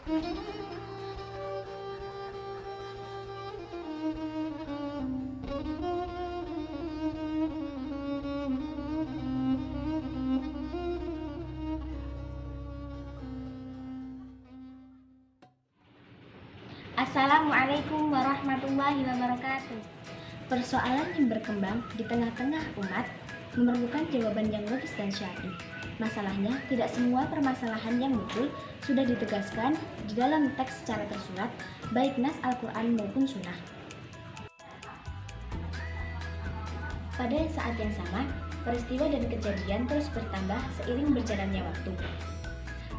Assalamualaikum warahmatullahi wabarakatuh. Persoalan yang berkembang di tengah-tengah umat memerlukan jawaban yang logis dan syar'i. Masalahnya, tidak semua permasalahan yang muncul sudah ditegaskan di dalam teks secara tersurat, baik nas Al-Quran maupun sunnah. Pada saat yang sama, peristiwa dan kejadian terus bertambah seiring berjalannya waktu.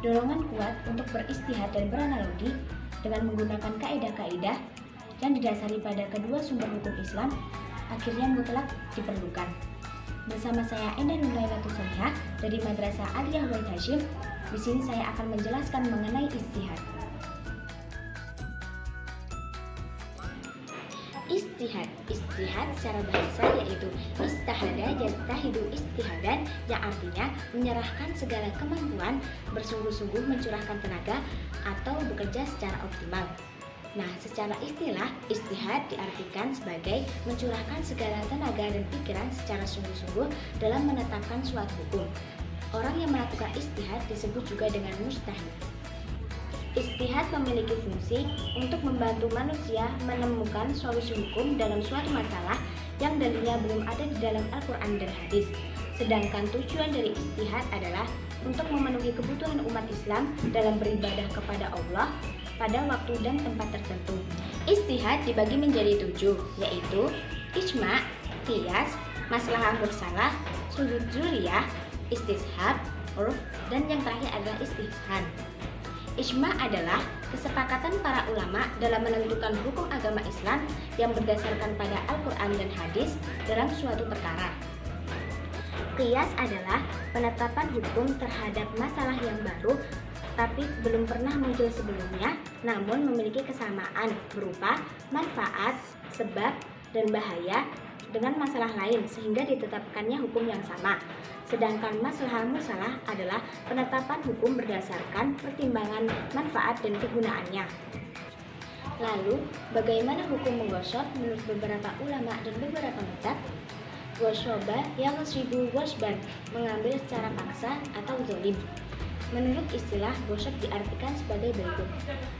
Dorongan kuat untuk beristihad dan beranalogi dengan menggunakan kaidah-kaidah yang didasari pada kedua sumber hukum Islam akhirnya mutlak diperlukan. Bersama saya Endah Nurlailatul Solihah dari Madrasah Aliyah Wahid Hasyim. Di sini saya akan menjelaskan mengenai istihad. Istihad secara bahasa yaitu istahada yastahidu istihadan, yang artinya menyerahkan segala kemampuan, bersungguh-sungguh mencurahkan tenaga atau bekerja secara optimal. Nah, secara istilah, istihad diartikan sebagai mencurahkan segala tenaga dan pikiran secara sungguh-sungguh dalam menetapkan suatu hukum. Orang yang melakukan istihad disebut juga dengan mujtahid. Istihad memiliki fungsi untuk membantu manusia menemukan solusi hukum dalam suatu masalah yang dalilnya belum ada di dalam Al-Quran dan hadis. Sedangkan tujuan dari istihad adalah untuk memenuhi kebutuhan umat Islam dalam beribadah kepada Allah pada waktu dan tempat tertentu. Istihad dibagi menjadi 7, yaitu ijma', qiyas, maslahah mursalah, sudud zuliyah, istishab, urf, dan yang terakhir adalah istihsan. Ijma' adalah kesepakatan para ulama dalam menentukan hukum agama Islam yang berdasarkan pada Al-Quran dan hadis dalam suatu perkara. Qiyas adalah penetapan hukum terhadap masalah yang baru tapi belum pernah muncul sebelumnya, namun memiliki kesamaan berupa manfaat, sebab, dan bahaya dengan masalah lain sehingga ditetapkannya hukum yang sama. Sedangkan maslahah mursalah adalah penetapan hukum berdasarkan pertimbangan manfaat dan kegunaannya. Lalu, bagaimana hukum menggosok menurut beberapa ulama dan beberapa mazhab? Gosyoba yang seribu wasban, mengambil secara paksa atau zalim. Menurut istilah, gosok diartikan sebagai berikut.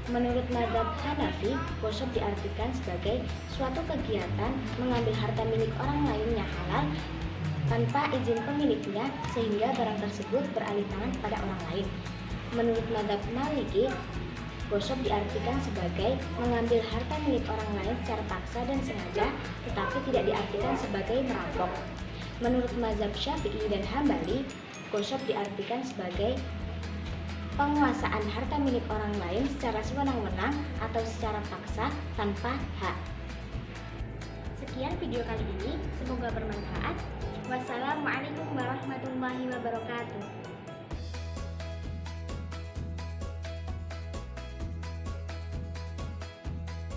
Menurut mazhab Hanafi, gosok diartikan sebagai suatu kegiatan mengambil harta milik orang lain yang halal tanpa izin pemiliknya sehingga barang tersebut beralih tangan kepada orang lain. Menurut mazhab Maliki, gosok diartikan sebagai mengambil harta milik orang lain secara paksa dan sengaja, tetapi tidak diartikan sebagai merampok. Menurut mazhab Syafi'i dan Hambali, gosok diartikan sebagai penguasaan harta milik orang lain secara sewenang-wenang atau secara paksa tanpa hak. Sekian video kali ini, semoga bermanfaat. Wassalamualaikum warahmatullahi wabarakatuh.